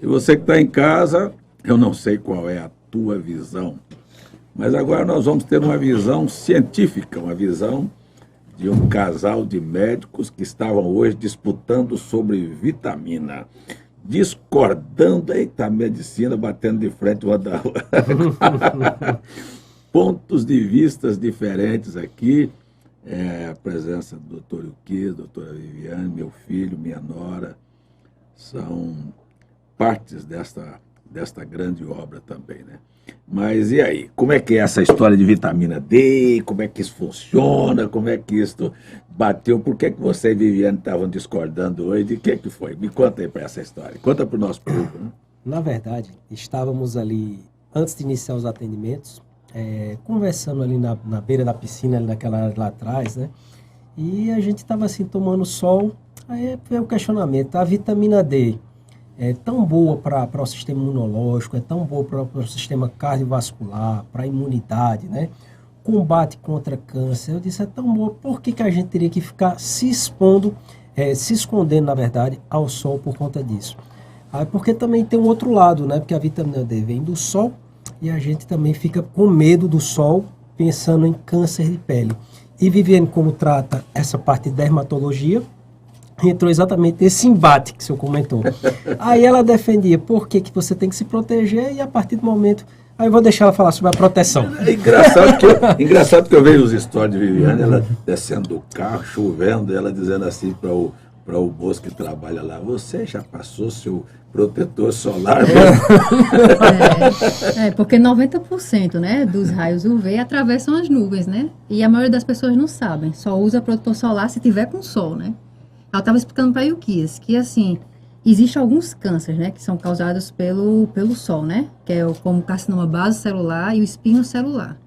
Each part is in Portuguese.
E você que está em casa, eu não sei qual é a tua visão, mas agora nós vamos ter uma visão científica, uma visão de um casal de médicos que estavam hoje disputando sobre vitamina, discordando, eita, a medicina batendo de frente uma da outra. Pontos de vistas diferentes aqui. A presença do doutor Euquis, doutora Viviane, meu filho, minha nora, são partes desta grande obra também, né? Mas e aí? Como é que é essa história de vitamina D? Como é que isso funciona? Como é que isso bateu? Por que você e Viviane estavam discordando hoje? De que foi? Me conta aí para essa história. Conta para o nosso público, né? Na verdade, estávamos ali, antes de iniciar os atendimentos, conversando ali na beira da piscina, ali naquela área lá atrás, né? E a gente estava assim, tomando sol. Aí veio o questionamento: a vitamina D é tão boa para o sistema imunológico, é tão boa para o sistema cardiovascular, para a imunidade, né? Combate contra câncer. Eu disse, é tão boa, por que a gente teria que ficar se expondo, se escondendo, na verdade, ao sol por conta disso? Aí, porque também tem um outro lado, né? Porque a vitamina D vem do sol e a gente também fica com medo do sol, pensando em câncer de pele. E Viviane, como trata essa parte de dermatologia, entrou exatamente esse embate que o senhor comentou. Aí ela defendia por que você tem que se proteger, e a partir do momento... Aí eu vou deixar ela falar sobre a proteção. É engraçado que eu vejo os stories de Viviane, ela descendo do carro, chovendo, ela dizendo assim para o moço que trabalha lá: você já passou seu protetor solar? Porque 90%, né, dos raios UV atravessam as nuvens, né? E a maioria das pessoas não sabem, só usa protetor solar se tiver com sol, né? Ela estava explicando para a Euquis que, assim, existem alguns cânceres, né, que são causados pelo sol, né, que é como o carcinoma basocelular e o espinocelular.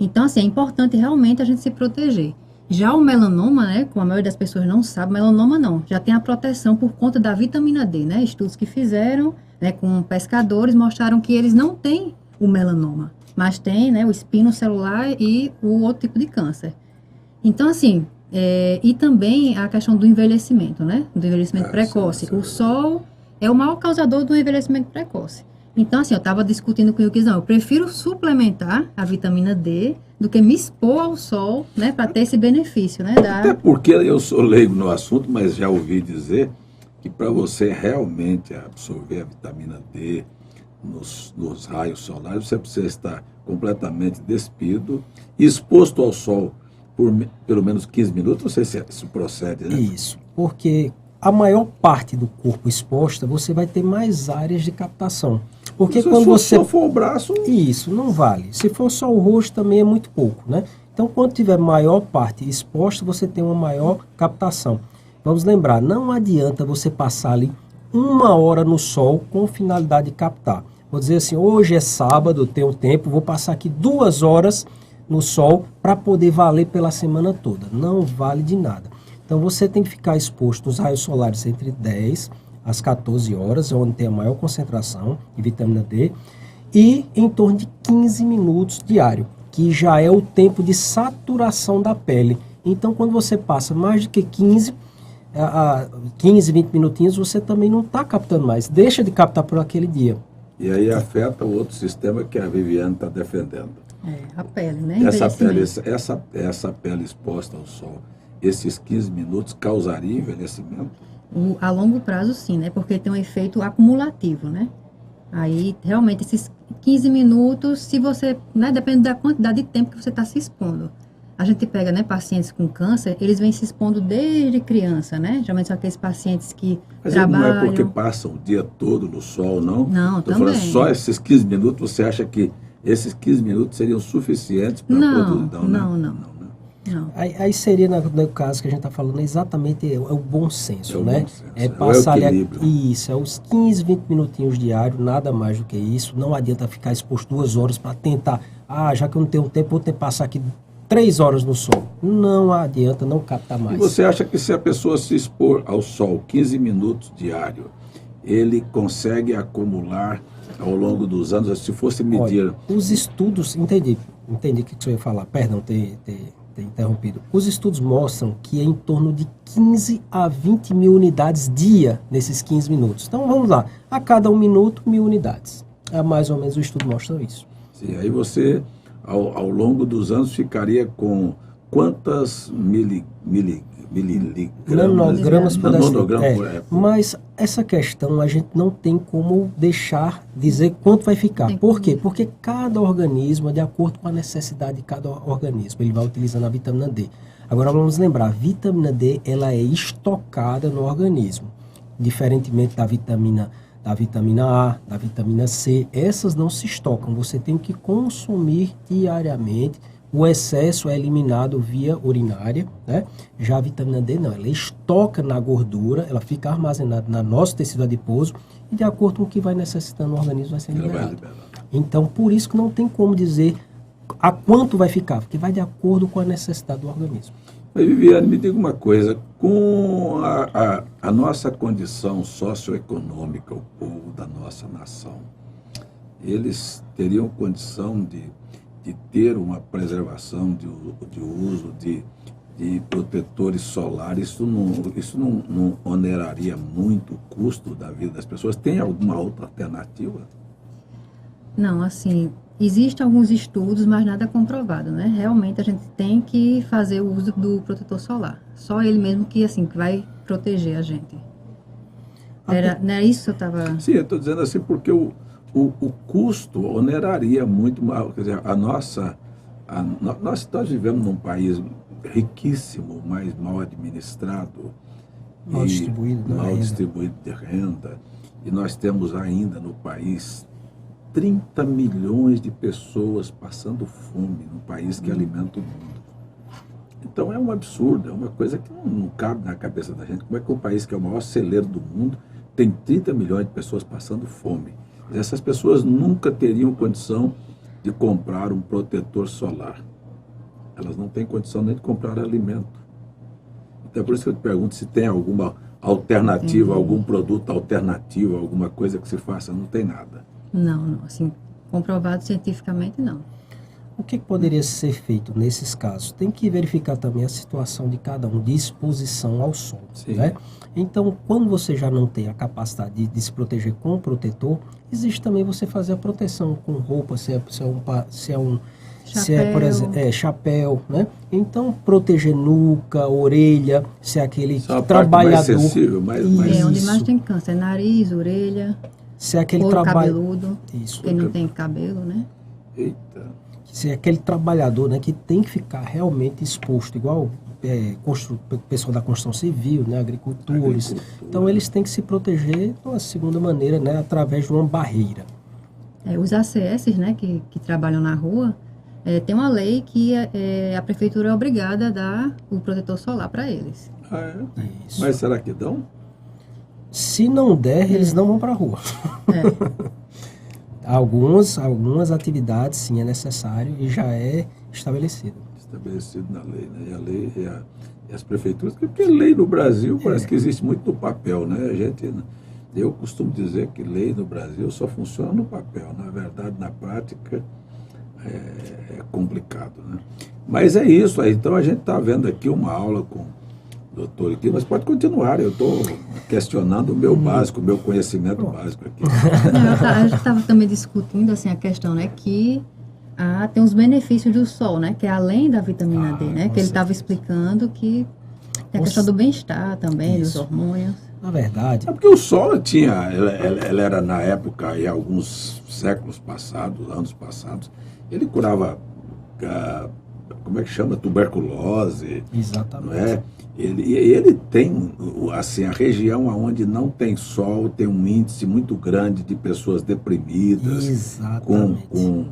Então, assim, é importante realmente a gente se proteger. Já o melanoma, né, como a maioria das pessoas não sabe, melanoma não, já tem a proteção por conta da vitamina D, né, estudos que fizeram, né, com pescadores mostraram que eles não têm o melanoma, mas tem, né, o espinocelular e o outro tipo de câncer. Então, assim... e também a questão do envelhecimento, né? Do envelhecimento precoce. Sim. O sol é o maior causador do envelhecimento precoce. Então, assim, eu estava discutindo com o Euquis, eu prefiro suplementar a vitamina D do que me expor ao sol, né? Para ter esse benefício, né? Até porque eu sou leigo no assunto, mas já ouvi dizer que para você realmente absorver a vitamina D nos raios solares, você precisa estar completamente despido, exposto ao sol por pelo menos 15 minutos, não sei se isso procede, né? Isso, porque a maior parte do corpo exposta, você vai ter mais áreas de captação. Porque quando você... Se for o braço... Isso, não vale. Se for só o rosto, também é muito pouco, né? Então, quando tiver maior parte exposta, você tem uma maior captação. Vamos lembrar, não adianta você passar ali 1 hora no sol com finalidade de captar. Vou dizer assim, hoje é sábado, eu tenho tempo, vou passar aqui 2 horas no sol para poder valer pela semana toda. Não vale de nada. Então você tem que ficar exposto nos raios solares entre 10 às 14 horas, onde tem a maior concentração de vitamina D, e em torno de 15 minutos diário, que já é o tempo de saturação da pele. Então quando você passa mais do que 15, 20 minutinhos, você também não está captando mais. Deixa de captar por aquele dia. E aí afeta o outro sistema que a Viviane está defendendo. A pele, né? Essa pele exposta ao sol, esses 15 minutos causaria envelhecimento? A longo prazo, sim, né? Porque tem um efeito acumulativo, né? Aí, realmente, esses 15 minutos, se você, né, depende da quantidade de tempo que você está se expondo. A gente pega, né, pacientes com câncer, eles vêm se expondo desde criança, né? Geralmente são aqueles pacientes que trabalham... Não é porque passam o dia todo no sol, não? Não, Tô também. Falando, só esses 15 minutos, você acha que esses 15 minutos seriam suficientes para produzir? Não. Aí seria, no caso que a gente está falando, exatamente o bom senso, né? Bom senso, passar o equilíbrio. Isso, os 15, 20 minutinhos diários, nada mais do que isso. Não adianta ficar exposto 2 horas para tentar, já que eu não tenho tempo, vou ter que passar aqui 3 horas no sol. Não adianta, não capta mais. E você acha que se a pessoa se expor ao sol 15 minutos diário, ele consegue acumular ao longo dos anos, se fosse medir... Olha, os estudos, entendi o que você ia falar, perdão ter ter interrompido. Os estudos mostram que é em torno de 15 a 20 mil unidades dia nesses 15 minutos. Então vamos lá, a cada 1 minuto, 1.000 unidades. É mais ou menos o estudo mostra isso. Sim, aí você, ao longo dos anos, ficaria com quantas nanogramas por nanograma decilitro. Mas essa questão a gente não tem como deixar dizer quanto vai ficar. Por quê? Porque cada organismo, de acordo com a necessidade de cada organismo, ele vai utilizando a vitamina D. Agora vamos lembrar, a vitamina D ela é estocada no organismo, diferentemente da vitamina A, da vitamina C, essas não se estocam, você tem que consumir diariamente. O excesso é eliminado via urinária, né? Já a vitamina D não, ela estoca na gordura, ela fica armazenada no nosso tecido adiposo e de acordo com o que vai necessitando o organismo vai ser liberado. Então, por isso que não tem como dizer a quanto vai ficar, porque vai de acordo com a necessidade do organismo. Mas, Viviane, me diga uma coisa, com a nossa condição socioeconômica, o povo da nossa nação, eles teriam condição de ter uma preservação de uso de protetores solares, isso não oneraria muito o custo da vida das pessoas? Tem alguma outra alternativa? Não, assim, existem alguns estudos, mas nada comprovado, né? Realmente a gente tem que fazer o uso do protetor solar. Só ele mesmo que, assim, que vai proteger a gente. Não é isso que eu estava... Sim, eu estou dizendo assim porque o custo oneraria muito mal. Quer dizer, nós estamos vivendo num país riquíssimo, mas mal administrado, mal distribuído de renda, e nós temos ainda no país 30 milhões de pessoas passando fome, num país que alimenta o mundo. Então é um absurdo, é uma coisa que não cabe na cabeça da gente. Como é que um país que é o maior celeiro do mundo tem 30 milhões de pessoas passando fome? Essas pessoas nunca teriam condição de comprar um protetor solar. Elas não têm condição nem de comprar alimento. Então é por isso que eu te pergunto se tem alguma alternativa, algum produto alternativo, alguma coisa que se faça. Não tem nada. Não, assim, comprovado cientificamente não. O que poderia ser feito nesses casos? Tem que verificar também a situação de cada um, de exposição ao sol, né? Então, quando você já não tem a capacidade de se proteger com o protetor, existe também você fazer a proteção com roupa, se é por exemplo, chapéu, né? Então, proteger nuca, orelha, se é aquele trabalhador... mais sensível, onde mais tem câncer, nariz, orelha, se é aquele cabeludo, isso, quem não tem cabelo, né? Eita. Se é aquele trabalhador, né, que tem que ficar realmente exposto, igual pessoal da construção civil, né, agricultores. Então, eles têm que se proteger de uma segunda maneira, né, através de uma barreira. Os ACS, né, que trabalham na rua, tem uma lei que a prefeitura é obrigada a dar o protetor solar para eles. Ah, é? Isso. Mas será que dão? Se não der, eles não vão para a rua. Algumas atividades, sim, é necessário e já é estabelecido. Estabelecido na lei, né? E a lei e as prefeituras, porque lei no Brasil parece que existe muito no papel, né? Eu costumo dizer que lei no Brasil só funciona no papel. Na verdade, na prática, é complicado, né? Mas é isso. Então, a gente está vendo aqui uma aula com o doutor aqui, mas pode continuar. Eu estou questionando o meu básico, o meu conhecimento básico aqui. A gente estava também discutindo assim, a questão, né, que tem os benefícios do sol, né, que é além da vitamina D, né, que ele estava explicando que tem a questão do bem-estar também, dos hormônios. Na verdade... É porque o sol tinha, ela era na época, em alguns séculos passados, anos passados, ele curava, como é que chama, tuberculose. Exatamente. Não é? Ele tem, assim, a região onde não tem sol, tem um índice muito grande de pessoas deprimidas. Exatamente. Como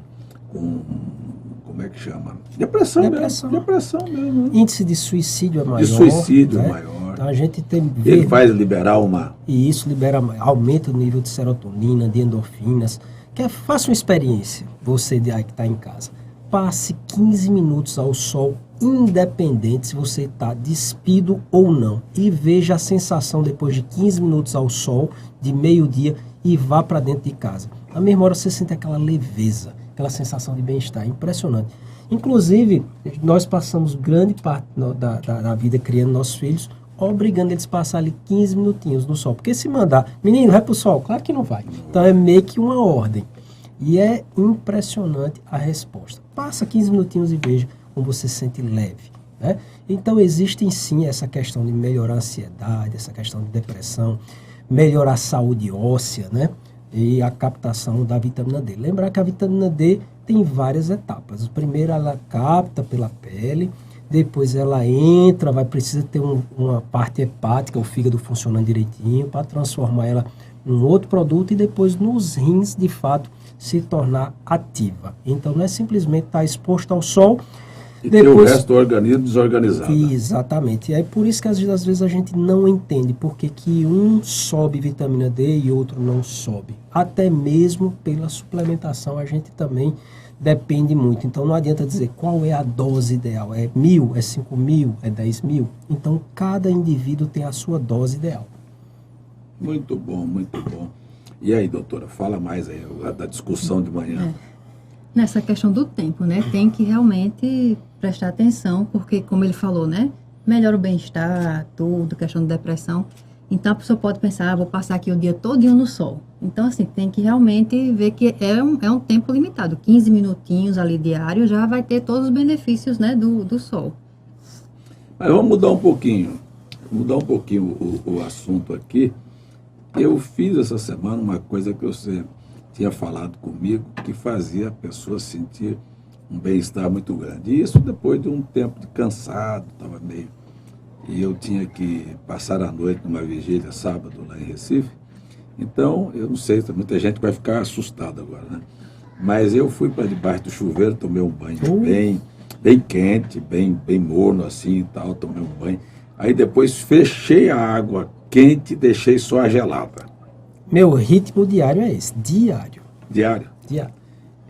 é que chama? Depressão mesmo. Índice de suicídio é maior. De suicídio né? maior. Então a gente tem... Ele faz liberar uma... E isso aumenta o nível de serotonina, de endorfinas. Faça uma experiência, você que está em casa. Passe 15 minutos ao sol, independente se você está despido ou não. E veja a sensação depois de 15 minutos ao sol, de meio-dia, e vá para dentro de casa. Na mesma hora você sente aquela leveza, aquela sensação de bem-estar. Impressionante. Inclusive, nós passamos grande parte da vida criando nossos filhos, obrigando eles a passar ali 15 minutinhos no sol. Porque se mandar, menino, vai pro sol, claro que não vai. Então é meio que uma ordem. E é impressionante a resposta. Passa 15 minutinhos e veja como você se sente leve. Né? Então existem sim essa questão de melhorar a ansiedade, essa questão de depressão, melhorar a saúde óssea, né? E a captação da vitamina D. Lembrar que a vitamina D tem várias etapas. Primeiro ela capta pela pele, depois ela entra, precisa ter uma parte hepática, o fígado funcionando direitinho, para transformar ela em um outro produto e depois nos rins, de fato, se tornar ativa. Então não é simplesmente estar exposto ao sol e depois ter o resto do organismo desorganizado. Exatamente. E é por isso que às vezes a gente não entende porque que um sobe vitamina D e outro não sobe. Até mesmo pela suplementação a gente também depende muito. Então não adianta dizer qual é a dose ideal. É 1.000, é 5.000, é 10.000. Então cada indivíduo tem a sua dose ideal. Muito bom, muito bom. E aí, doutora, fala mais aí da discussão de manhã. Nessa questão do tempo, né? Tem que realmente prestar atenção, porque, como ele falou, né? Melhora o bem-estar, tudo, questão de depressão. Então, a pessoa pode pensar, vou passar aqui o dia todinho no sol. Então, assim, tem que realmente ver que é um tempo limitado. 15 minutinhos ali diário já vai ter todos os benefícios, né, do sol. Mas vamos mudar um pouquinho o assunto aqui. Eu fiz essa semana uma coisa que você tinha falado comigo, que fazia a pessoa sentir um bem-estar muito grande. E isso depois de um tempo de cansado, estava meio... E eu tinha que passar a noite numa vigília sábado lá em Recife. Então, eu não sei, muita gente vai ficar assustada agora, né? Mas eu fui para debaixo do chuveiro, tomei um banho bem quente, bem morno assim e tal, tomei um banho. Aí depois fechei a água quente e deixei só a gelada. Meu ritmo diário é esse, diário. Diário? Diário.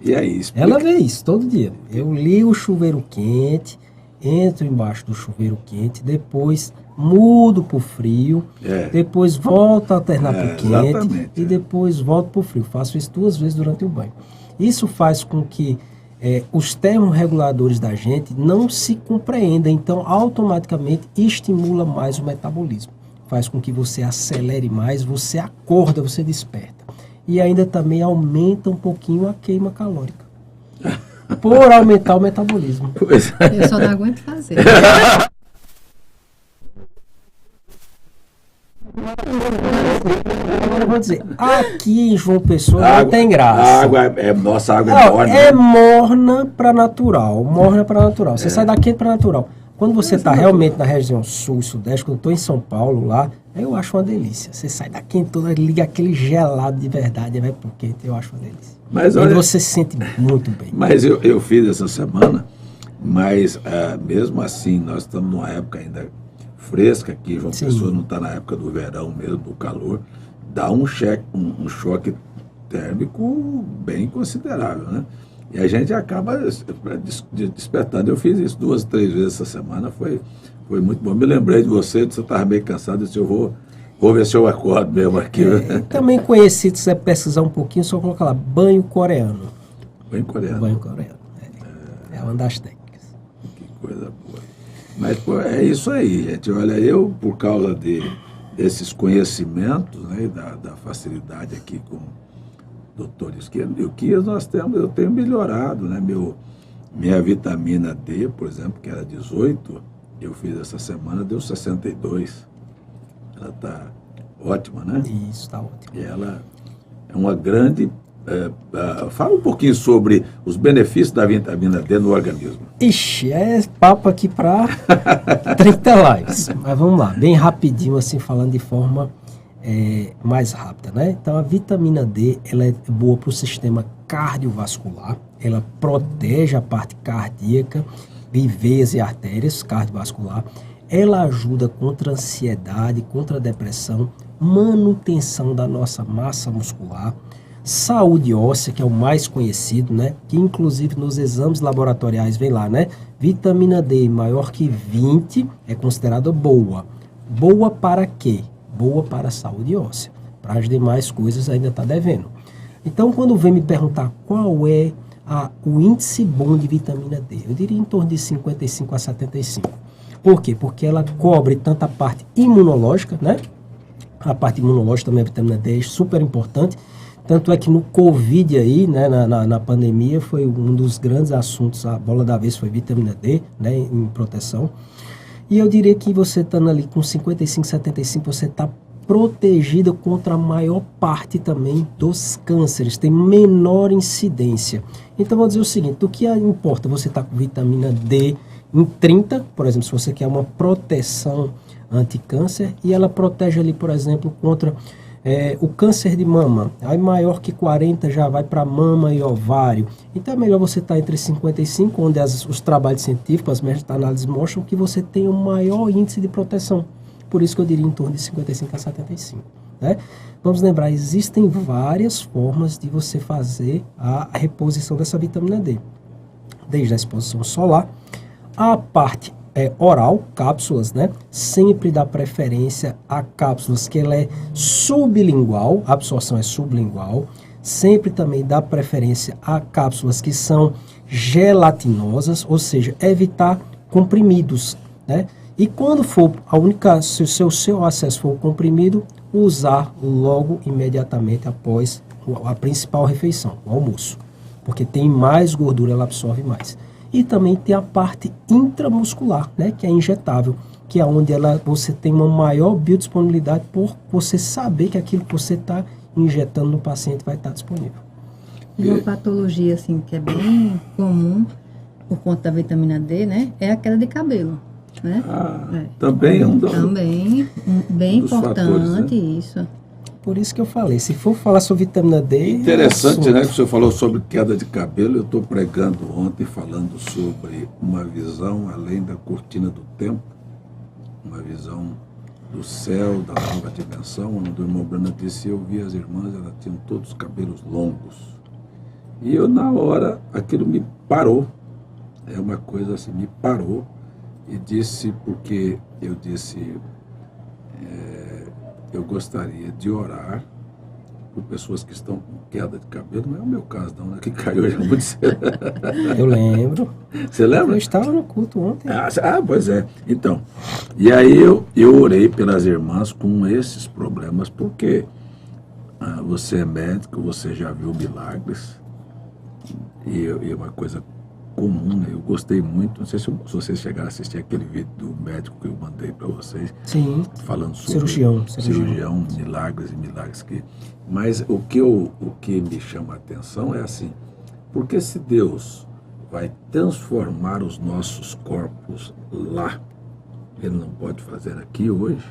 E aí, explica. Ela vê isso todo dia. Eu ligo o chuveiro quente, entro embaixo do chuveiro quente, depois mudo para o frio, depois volto a alternar para o quente e depois volto para o frio. Faço isso 2 vezes durante o banho. Isso faz com que os termorreguladores da gente não se compreendam, então automaticamente estimula mais o metabolismo. Faz com que você acelere mais, você acorda, você desperta. E ainda também aumenta um pouquinho a queima calórica. Por aumentar o metabolismo. Eu só não aguento fazer. Agora eu vou dizer, aqui em João Pessoa não tem graça. Nossa água é morna. É morna para natural. Morna para natural. Você sai da quente para natural. Quando você está realmente na região sul e sudeste, quando eu estou em São Paulo, lá, eu acho uma delícia. Você sai da quente toda, liga aquele gelado de verdade, vai pro quente, eu acho uma delícia. Mas, olha, você se sente muito bem. Mas eu fiz essa semana, mas mesmo assim, nós estamos numa época ainda fresca aqui, João Pessoa não está na época do verão mesmo, do calor, dá um choque térmico bem considerável, né? E a gente acaba despertando. Eu fiz isso 2, 3 vezes essa semana, foi muito bom. Me lembrei de você estava bem cansado, eu disse, eu vou ver se eu acordo mesmo aqui. Também conheci, se você pesquisar um pouquinho, só colocar lá, banho coreano. Banho coreano. Banho coreano, é uma das técnicas. Que coisa boa. Mas pô, é isso aí, gente. Olha, eu, por causa desses conhecimentos, né, da facilidade aqui com doutor Ilquias, eu tenho melhorado, né? Minha vitamina D, por exemplo, que era 18, eu fiz essa semana, deu 62. Ela está ótima, né? Isso, está ótima. E ela é uma grande... fala um pouquinho sobre os benefícios da vitamina D no organismo. Ixi, é papo aqui para 30 lives. Mas vamos lá, bem rapidinho, assim, falando de forma mais rápida, né? Então, a vitamina D, ela é boa para o sistema cardiovascular, ela protege a parte cardíaca, de veias e artérias cardiovascular, ela ajuda contra a ansiedade, contra a depressão, manutenção da nossa massa muscular, saúde óssea, que é o mais conhecido, né? Que inclusive nos exames laboratoriais vem lá, né? Vitamina D maior que 20 é considerada boa. Boa para quê? Boa para a saúde óssea. Para as demais coisas ainda está devendo. Então, quando vem me perguntar qual é o índice bom de vitamina D? Eu diria em torno de 55 a 75. Por quê? Porque ela cobre tanto a parte imunológica, né? A parte imunológica também, a vitamina D é super importante. Tanto é que no Covid aí, né, na pandemia, foi um dos grandes assuntos, a bola da vez foi vitamina D, né, em proteção. E eu diria que você estando ali com 55, 75, você está protegida contra a maior parte também dos cânceres, tem menor incidência. Então, vou dizer o seguinte, o que importa, você está com vitamina D em 30, por exemplo, se você quer uma proteção anti-câncer, e ela protege ali, por exemplo, contra o câncer de mama. Aí maior que 40 já vai para mama e ovário. Então é melhor você estar entre 55, onde os trabalhos científicos, as meta-análises mostram que você tem um maior índice de proteção. Por isso que eu diria em torno de 55 a 75. Né? Vamos lembrar, existem várias formas de você fazer a reposição dessa vitamina D. Desde a exposição solar, a parte oral, cápsulas, né? Sempre dá preferência a cápsulas que ela é sublingual, a absorção é sublingual. Sempre também dá preferência a cápsulas que são gelatinosas, ou seja, evitar comprimidos, né? E quando for se o seu acesso for o comprimido, usar logo imediatamente após a principal refeição, o almoço, porque tem mais gordura, ela absorve mais. E também tem a parte intramuscular, né, que é injetável, que é onde você tem uma maior biodisponibilidade por você saber que aquilo que você está injetando no paciente vai estar disponível. E uma patologia assim, que é bem comum por conta da vitamina D, né, é a queda de cabelo. Né? Também é também bem importante, fatores, né? Isso. Por isso que eu falei, se for falar sobre vitamina D... Interessante, né, que você falou sobre queda de cabelo. Eu estou pregando ontem, falando sobre uma visão além da cortina do tempo, uma visão do céu, da nova dimensão, onde o irmão Brana disse, eu vi as irmãs, elas tinham todos os cabelos longos. E eu, na hora, aquilo me parou. É uma coisa assim, me parou. E disse, porque eu disse, eu gostaria de orar por pessoas que estão com queda de cabelo. Não é o meu caso não, né? Que caiu já muito cedo. Eu lembro. Você lembra? Eu estava no culto ontem. Pois é. Então, e aí eu orei pelas irmãs com esses problemas, porque você é médico, você já viu milagres, e uma coisa comum, né? Eu gostei muito, não sei se vocês chegaram a assistir aquele vídeo do médico que eu mandei para vocês. Sim. Falando sobre cirurgião, milagres e milagres mas o que me chama a atenção é assim, porque se Deus vai transformar os nossos corpos lá, Ele não pode fazer aqui hoje?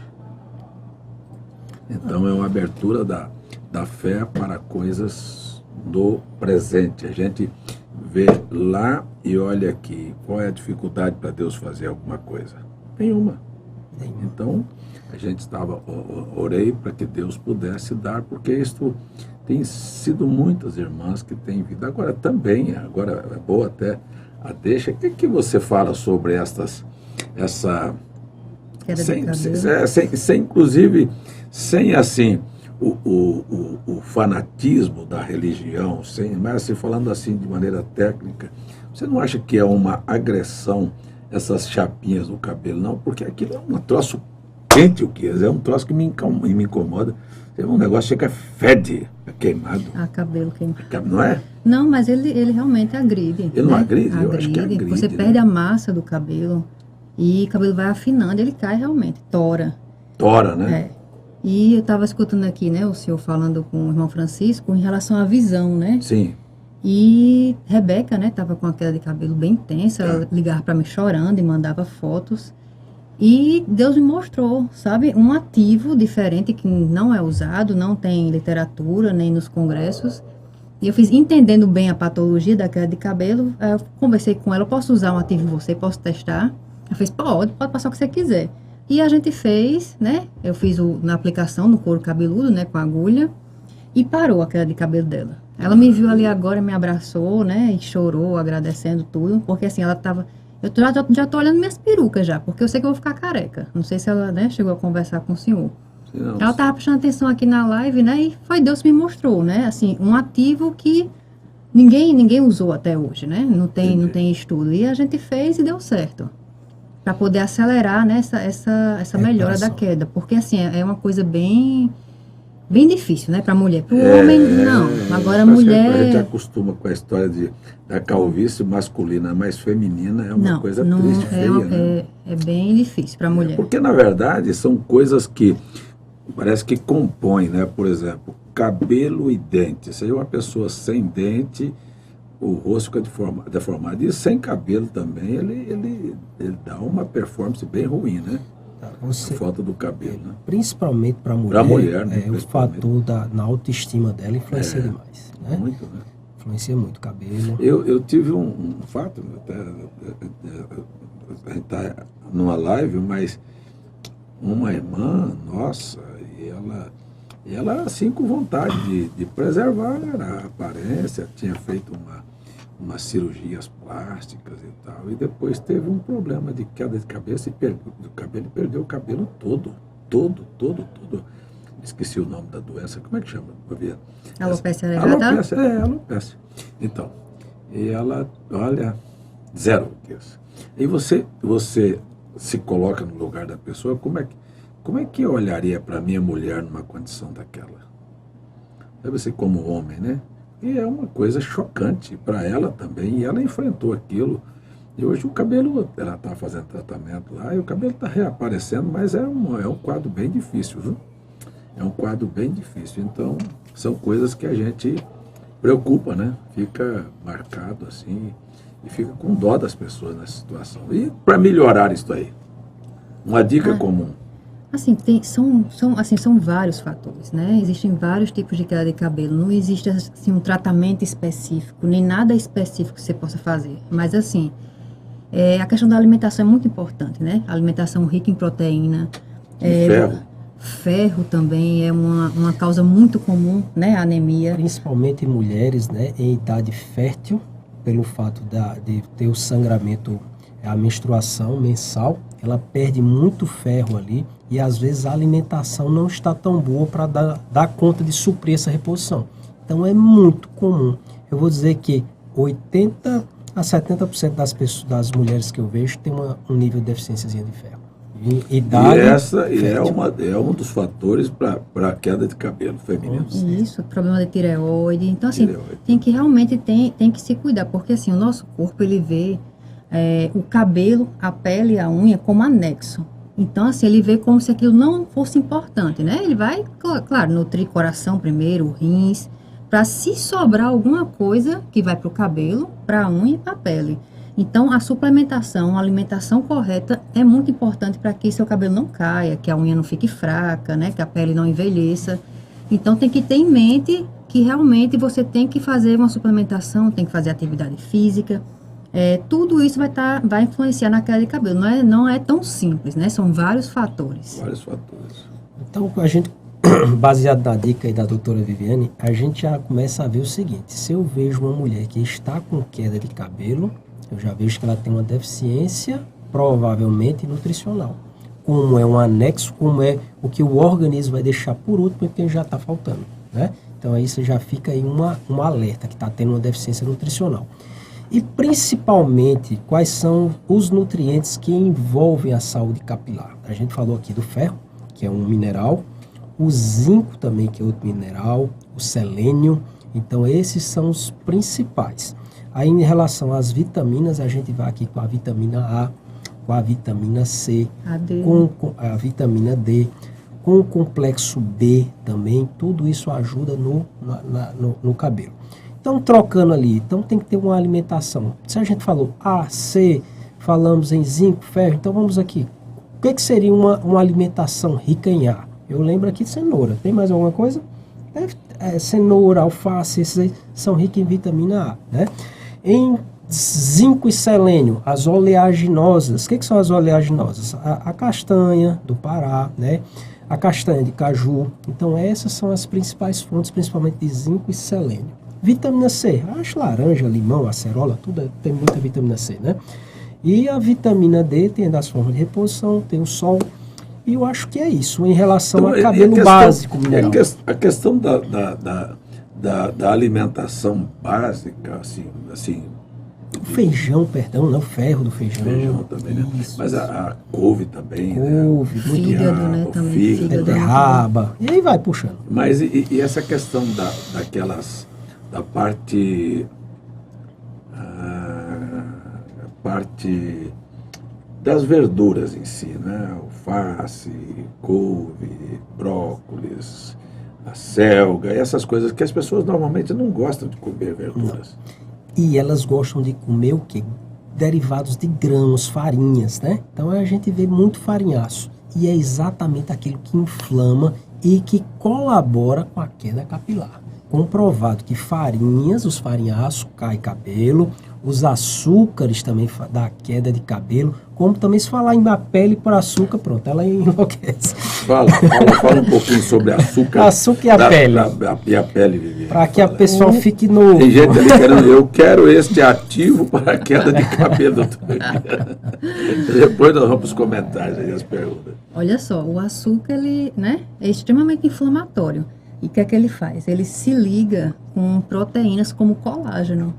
Então é uma abertura da fé para coisas do presente. A gente vê lá e olha aqui, qual é a dificuldade para Deus fazer alguma coisa? Nenhuma. Então, a gente orei para que Deus pudesse dar, porque isto tem sido muitas irmãs que têm vindo. Agora é boa até a deixa. O que você fala sobre essa inclusive, sem assim, o fanatismo da religião, mas assim, falando assim de maneira técnica, você não acha que é uma agressão essas chapinhas no cabelo, não? Porque aquilo é um troço quente, é um troço que me incomoda. É um negócio que chega fede, é queimado. Cabelo queimado. Não é? Não, mas ele realmente agride. Ele não agride? Eu acho que agride. Você perde a massa do cabelo e o cabelo vai afinando, ele cai realmente, tora. Tora, né? E eu estava escutando aqui, né, o senhor falando com o irmão Francisco em relação à visão, né? Sim. E Rebeca, né, estava com a queda de cabelo bem intensa, ela ligava para mim chorando e mandava fotos. E Deus me mostrou, sabe, um ativo diferente que não é usado, não tem literatura, nem nos congressos. E eu fiz, entendendo bem a patologia da queda de cabelo, eu conversei com ela, eu posso usar um ativo em você, posso testar? Ela fez, pode passar o que você quiser. E a gente fez, né, eu fiz na aplicação no couro cabeludo, né, com a agulha, e parou a queda de cabelo dela. Ela me viu ali agora, me abraçou, né, e chorou, agradecendo tudo, porque assim, ela estava... Eu já tô olhando minhas perucas já, porque eu sei que eu vou ficar careca. Não sei se ela, né, chegou a conversar com o senhor. Não. Ela estava prestando atenção aqui na live, né, e foi Deus que me mostrou, né, assim, um ativo que ninguém usou até hoje, né? Não tem estudo. E a gente fez e deu certo. Para poder acelerar, né, essa melhora da queda. Porque, assim, é uma coisa bem difícil, né, para a mulher. Para o homem, não. Agora a mulher... A gente acostuma com a história da calvície masculina, mas feminina é uma coisa triste, feia, né? É bem difícil para a mulher. Porque, na verdade, são coisas que parece que compõem, né? Por exemplo, cabelo e dente. Se é uma pessoa sem dente, o rosto fica deformado. E sem cabelo também, ele dá uma performance bem ruim, né? A falta do cabelo, né? Principalmente para a mulher, né? O fator na autoestima dela influencia demais. Né? Muito, né? Influencia muito o cabelo. Eu tive um fato, até, a gente está numa live, mas uma irmã nossa, e ela assim, com vontade de preservar a aparência, tinha feito umas cirurgias plásticas e tal, e depois teve um problema de queda de cabeça e perdeu o cabelo todo. Esqueci o nome da doença, como é que chama? Alopecia areata? Alopecia. Então, e ela, olha, zero disso. E você se coloca no lugar da pessoa, como é que eu olharia para minha mulher numa condição daquela? Deve ser como homem, né? E é uma coisa chocante para ela também, e ela enfrentou aquilo. E hoje o cabelo, ela está fazendo tratamento lá, e o cabelo está reaparecendo, mas é um quadro bem difícil, viu? É um quadro bem difícil. Então, são coisas que a gente preocupa, né? Fica marcado assim, e fica com dó das pessoas nessa situação. E para melhorar isso aí, uma dica comum. Assim, são vários fatores, né? Existem vários tipos de queda de cabelo. Não existe assim, um tratamento específico, nem nada específico que você possa fazer. Mas, assim, a questão da alimentação é muito importante, né? A alimentação rica em proteína. Ferro. Ferro também é uma causa muito comum, né? A anemia. Principalmente em mulheres, né? Em idade fértil, pelo fato de ter o sangramento, a menstruação mensal, ela perde muito ferro ali e às vezes a alimentação não está tão boa para dar conta de suprir essa reposição. Então é muito comum. Eu vou dizer que 80 a 70% das mulheres que eu vejo tem um nível de deficiênciazinha de ferro. É um dos fatores para a queda de cabelo feminino. Isso, problema de tireoide. Então, assim, tem que realmente tem que se cuidar, porque assim, o nosso corpo, ele vê o cabelo, a pele e a unha como anexo. Então, assim, ele vê como se aquilo não fosse importante, né? Ele vai, claro, nutrir coração primeiro, rins, para se sobrar alguma coisa que vai para o cabelo, para a unha e para a pele. Então, a suplementação, a alimentação correta é muito importante para que seu cabelo não caia, que a unha não fique fraca, né? Que a pele não envelheça. Então, tem que ter em mente que realmente você tem que fazer uma suplementação, tem que fazer atividade física. Tudo isso vai influenciar na queda de cabelo. Não é tão simples, né? São vários fatores. Vários fatores. Então, a gente, baseado na dica aí da doutora Viviane, a gente já começa a ver o seguinte. Se eu vejo uma mulher que está com queda de cabelo, eu já vejo que ela tem uma deficiência, provavelmente nutricional. Como é um anexo, como é o que o organismo vai deixar por último, porque já está faltando, né? Então aí você já fica aí um alerta que está tendo uma deficiência nutricional. E principalmente, quais são os nutrientes que envolvem a saúde capilar? A gente falou aqui do ferro, que é um mineral, o zinco também, que é outro mineral, o selênio. Então esses são os principais. Aí, em relação às vitaminas, a gente vai aqui com a vitamina A, com a vitamina C, com a vitamina D, com o complexo B também. Tudo isso ajuda no cabelo. Então, trocando ali, então tem que ter uma alimentação. Se a gente falou A, C, falamos em zinco, ferro, então vamos aqui. O que seria uma alimentação rica em A? Eu lembro aqui de cenoura. Tem mais alguma coisa? Cenoura, alface, esses aí são ricos em vitamina A, né? Em zinco e selênio, as oleaginosas. O que são as oleaginosas? A castanha do Pará, né? A castanha de caju. Então essas são as principais fontes, principalmente de zinco e selênio. Vitamina C, acho laranja, limão, acerola, tudo tem muita vitamina C, né? E a vitamina D tem das formas de reposição, tem o sol. E eu acho que é isso, em relação a cabelo básico mineral. A questão da alimentação básica, assim O feijão, perdão, não, o ferro do feijão. Feijão também, né? Isso. Mas a couve também, Couve, né? muito Fígado, Ah, né? o Também. fígado. Fígado. beterraba, e aí vai puxando. Mas e essa questão da parte, a parte das verduras em si, né? Alface, couve, brócolis, a selga, essas coisas que as pessoas normalmente não gostam de comer verduras. E elas gostam de comer o quê? Derivados de grãos, farinhas, né? Então a gente vê muito farinhaço. E é exatamente aquilo que inflama e que colabora com a queda capilar. Comprovado que farinhas, os farinhaços, cai cabelo, os açúcares também dá queda de cabelo, como também se falar em da pele por açúcar, pronto, ela enlouquece. Fala um pouquinho sobre açúcar. Açúcar e a pele. E a pele, Viviane. Para que a pessoa fique no... Tem gente ali querendo, eu quero este ativo para a queda de cabelo. Depois nós vamos para os comentários aí, as perguntas. Olha só, o açúcar, ele, né, é extremamente inflamatório. E o que é que ele faz? Ele se liga com proteínas como colágeno.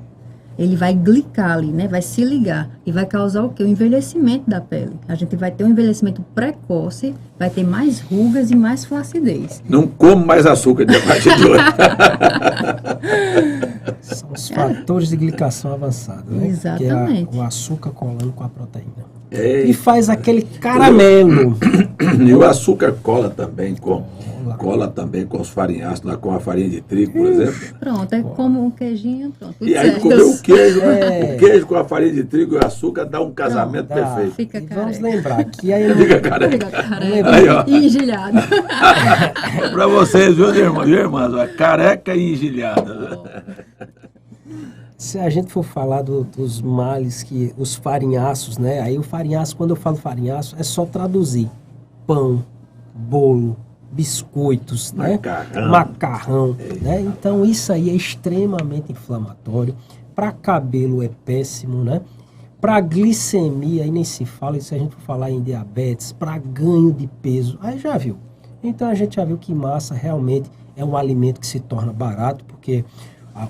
Ele vai glicar ali, né? Vai se ligar e vai causar o quê? O envelhecimento da pele. A gente vai ter um envelhecimento precoce, vai ter mais rugas e mais flacidez. Não como mais açúcar de partir de hoje. São os fatores de glicação avançada, né? Exatamente. Que é o açúcar colando com a proteína. É, E faz aquele caramelo. e o açúcar cola também com os farinhaços, lá com a farinha de trigo, por exemplo. Pronto, é como um queijinho, pronto. tudo E aí certo. comer o queijo, É. o queijo com a farinha de trigo e o açúcar dá um casamento Dá. perfeito. Fica E vamos careca. lembrar que aí Fica careca. Fica careca. Aí, ó. E engelhado. Para vocês, viu, irmãs? Careca e engilhada. se a gente for falar dos males que os farinhaços, né? Aí o farinhaço, quando eu falo farinhaço, é só traduzir pão, bolo, biscoitos, macarrão, né? Então isso aí é extremamente inflamatório. Para cabelo é péssimo, né? Para glicemia, aí nem se fala, e se a gente for falar em diabetes, para ganho de peso, aí já viu. Então a gente já viu que massa realmente é um alimento que se torna barato, porque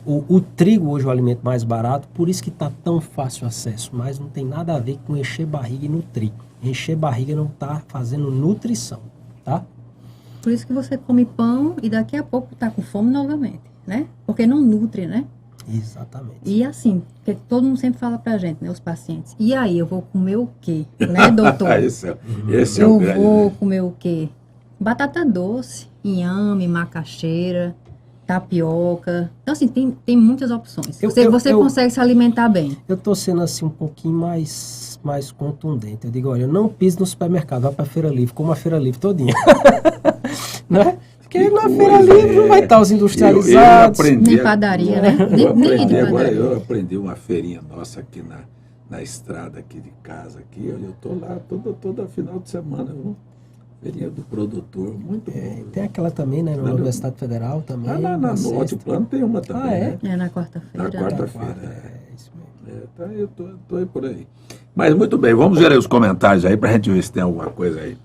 o trigo hoje é o alimento mais barato, por isso que está tão fácil acesso, mas não tem nada a ver com encher barriga e nutrir. Encher barriga não está fazendo nutrição, tá? Por isso que você come pão e daqui a pouco está com fome novamente, né? Porque não nutre, né? Exatamente. E assim, porque todo mundo sempre fala pra gente, né, os pacientes. E aí, eu vou comer o quê? Né, doutor? Esse é Eu o grande. vou comer o quê? Batata doce, inhame, macaxeira, tapioca. Então, assim, tem muitas opções. Você consegue se alimentar bem. Eu tô sendo assim um pouquinho mais contundente. Eu digo, olha, eu não piso no supermercado, vai pra Feira Livre, como a Feira Livre todinha. Né? Porque na Feira Livre não vai estar os industrializados. Nem padaria, né? Eu aprendi uma feirinha nossa aqui na estrada aqui de casa. Aqui, eu tô lá todo final de semana. Feirinha do produtor, muito bom. Tem aquela também, né? Na Universidade Federal também. No Altiplano tem uma também, né? É, na quarta-feira. Na quarta-feira. É isso mesmo. Tá, eu tô aí por aí. Mas muito bem, vamos ver aí os comentários aí pra gente ver se tem alguma coisa aí.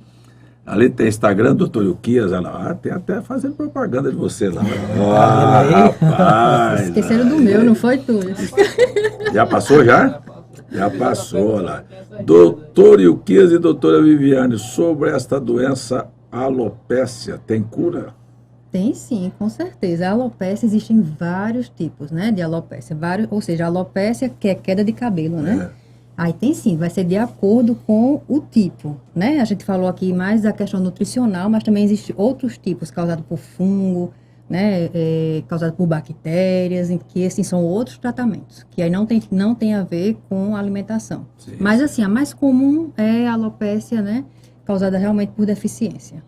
Ali tem Instagram, Dr. Yukias, ela tem até fazendo propaganda de você lá. Rapaz! Esqueceram do meu, não foi, Túlio? Já passou já? Já passou lá. Doutor Yukias e doutora Viviane, sobre esta doença alopécia, tem cura? Tem sim, com certeza. A alopécia, existem vários tipos, né, de alopécia. Ou seja, a alopécia que é queda de cabelo, né? Aí tem sim, vai ser de acordo com o tipo, né? A gente falou aqui mais da questão nutricional, mas também existem outros tipos causados por fungo, né? Causados por bactérias, que assim são outros tratamentos, que aí não tem a ver com alimentação. Sim. Mas assim, a mais comum é a alopécia, né? Causada realmente por deficiência.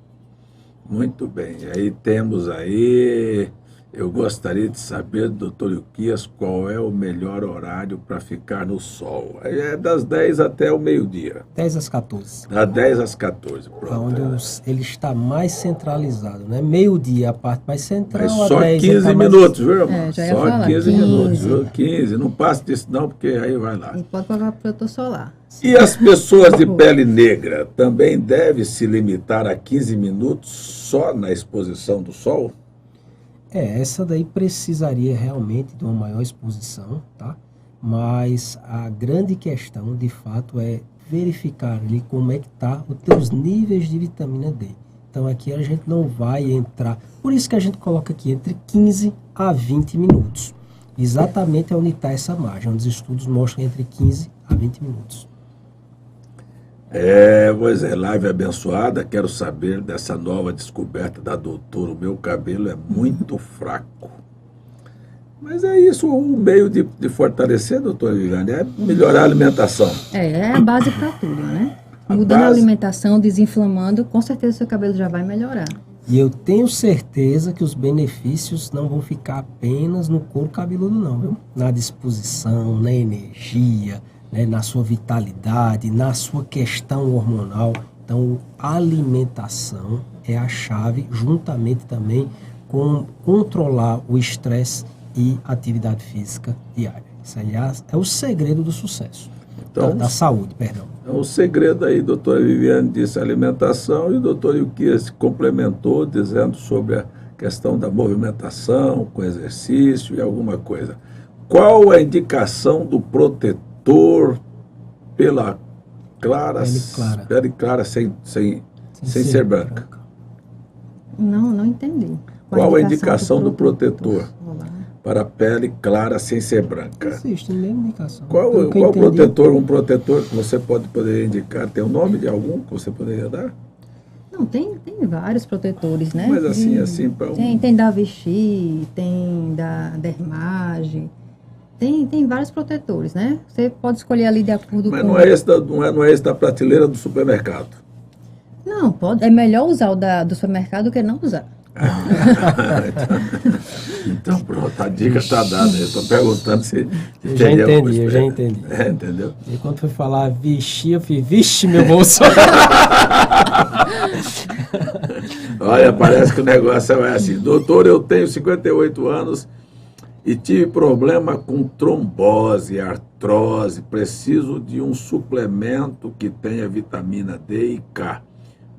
Muito bem, aí temos aí, eu gostaria de saber, doutor Yukias, qual é o melhor horário para ficar no sol? É das 10 até o meio-dia. 10 às 14. Das 10 às 14, pronto. Onde ele está mais centralizado, né? Meio-dia, a parte mais central. Mas só 10, 15 minutos, viu, irmão? Já ia Só falar, 15 15. minutos, viu? 15. Não passe disso não, porque aí vai lá. E pode colocar protetor solar. E as pessoas de pele negra também devem se limitar a 15 minutos só na exposição do sol? Essa daí precisaria realmente de uma maior exposição, tá? Mas a grande questão, de fato, é verificar ali como é que tá os teus níveis de vitamina D. Então aqui a gente não vai entrar, por isso que a gente coloca aqui entre 15 a 20 minutos. Exatamente onde está essa margem, onde os estudos mostram entre 15 a 20 minutos. Pois é, live abençoada, quero saber dessa nova descoberta da doutora, o meu cabelo é muito fraco. Mas é isso, um meio de fortalecer, doutora Viviane, é melhorar a alimentação. É a base para tudo, né? Mudando a alimentação, desinflamando, com certeza seu cabelo já vai melhorar. E eu tenho certeza que os benefícios não vão ficar apenas no couro cabeludo não, viu? Na disposição, na energia, né, na sua vitalidade, na sua questão hormonal. Então, a alimentação é a chave, juntamente também com controlar o estresse e atividade física diária. Isso, aliás, é o segredo do sucesso, então, da saúde, perdão. O segredo aí, doutora Viviane disse alimentação e o doutor Ilquias complementou dizendo sobre a questão da movimentação com exercício e alguma coisa. Qual a indicação do protetor pele clara sem ser branca? Não entendi. Qual a indicação do protetor para pele clara sem ser branca? Existe nenhuma indicação. Qual protetor, um protetor que você poderia indicar? Tem o nome de algum que você poderia dar? Não, tem vários protetores, né? Mas assim para tem da Vichy, tem da Dermage, tem vários protetores, né? Você pode escolher ali de acordo com... Mas não é esse da prateleira do supermercado? Não, pode. É melhor usar o do supermercado do que não usar. Então pronto, a dica está dada. Eu estou perguntando se eu já entendi. Entendeu? E quando foi falar Vichy, eu fiz, vixe, meu bolso. Olha, parece que o negócio é assim. Doutor, eu tenho 58 anos e tive problema com trombose, artrose. Preciso de um suplemento que tenha vitamina D e K.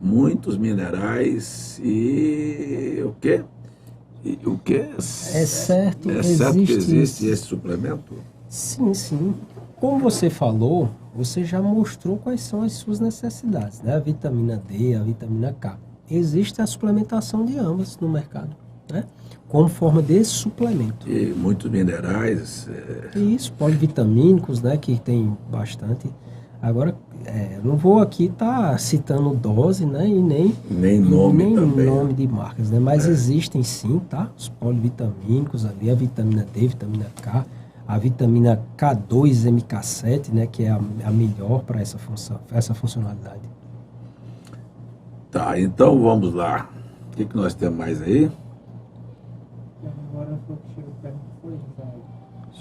Muitos minerais e o quê? É certo, que existe esse suplemento? Sim. Como você falou, você já mostrou quais são as suas necessidades, né? A vitamina D, a vitamina K. Existe a suplementação de ambas no mercado, né? Como forma de suplemento. E muitos minerais. Isso, polivitamínicos, né? Que tem bastante. Agora, não vou aqui estar citando dose, né, e nem nome de marcas, né, mas existem sim, tá, os polivitamínicos ali, a vitamina D, vitamina K, a vitamina K2, MK7, né, que é a melhor para essa funcionalidade. Tá, então vamos lá. O que nós temos mais aí? Agora eu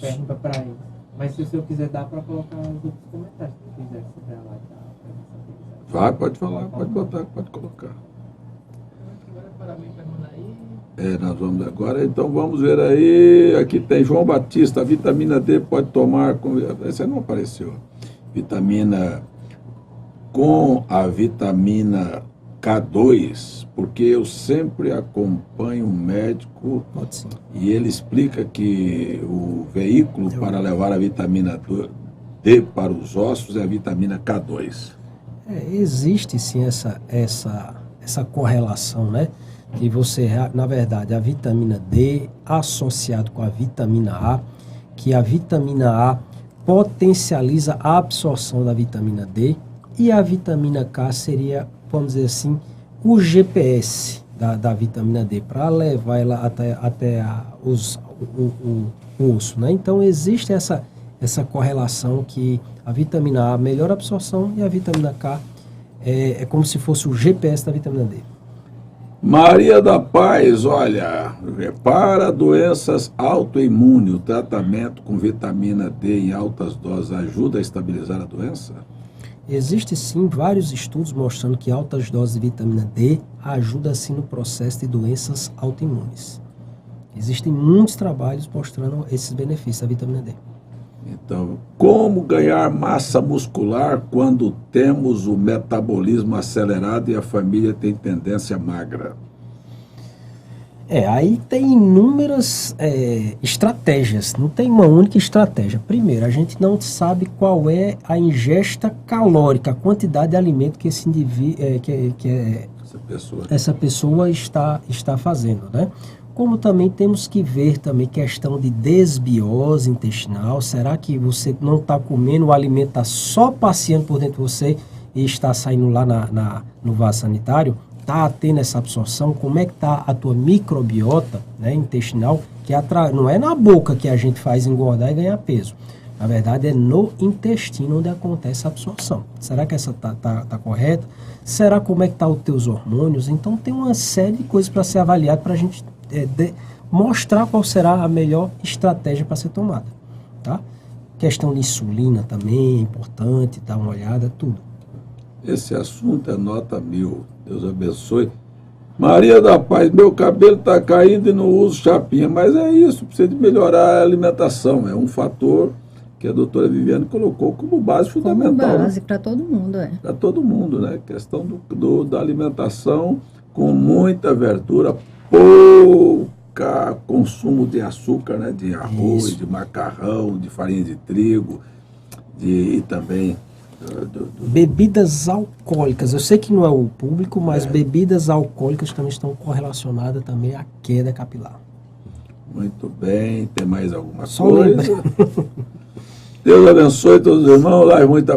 pergunta para ele. Mas se o senhor quiser, dá para colocar os outros comentários, se quiser, se der lá. Vai, pode falar, pode botar, pode colocar. Nós vamos agora, então vamos ver aí, aqui tem João Batista, a vitamina D pode tomar, essa não apareceu, vitamina com a vitamina K2, porque eu sempre acompanho um médico e ele explica que o veículo para levar a vitamina D para os ossos é a vitamina K2. Existe sim essa correlação, né? Que você, na verdade, a vitamina D associado com a vitamina A, que a vitamina A potencializa a absorção da vitamina D e a vitamina K seria, vamos dizer assim, o GPS da vitamina D para levar ela até o osso, né? Então existe essa correlação que a vitamina A melhora a absorção e a vitamina K é como se fosse o GPS da vitamina D. Maria da Paz, olha, para doenças autoimunes, o tratamento com vitamina D em altas doses ajuda a estabilizar a doença? Existem sim vários estudos mostrando que altas doses de vitamina D ajudam sim no processo de doenças autoimunes. Existem muitos trabalhos mostrando esses benefícios da vitamina D. Então, como ganhar massa muscular quando temos o metabolismo acelerado e a família tem tendência magra? Aí tem inúmeras estratégias, não tem uma única estratégia. Primeiro, a gente não sabe qual é a ingesta calórica, a quantidade de alimento que esse essa pessoa está fazendo, né? Como também temos que ver também questão de desbiose intestinal. Será que você não está comendo, o alimento está só passeando por dentro de você e está saindo lá no vaso sanitário? Está tendo essa absorção? Como é que está a tua microbiota, né, intestinal? Que não é na boca que a gente faz engordar e ganhar peso. Na verdade, é no intestino onde acontece a absorção. Será que essa tá correta? Será como é que tá os teus hormônios? Então, tem uma série de coisas para ser avaliado para a gente mostrar qual será a melhor estratégia para ser tomada. Tá? Questão de insulina também é importante, dar uma olhada, tudo. Esse assunto é nota 1000. Deus abençoe. Maria da Paz, meu cabelo está caindo e não uso chapinha, mas é isso, precisa de melhorar a alimentação. É um fator que a doutora Viviane colocou como base fundamental. Como base para todo mundo, Para todo mundo, né? Questão da alimentação com muita verdura, pouca consumo de açúcar, né? De arroz, isso, de macarrão, de farinha de trigo, e também... Bebidas alcoólicas, eu sei que não é o público, mas bebidas alcoólicas também estão correlacionadas também à queda capilar. Muito bem, tem mais alguma coisa? Deus abençoe todos os irmãos, live muito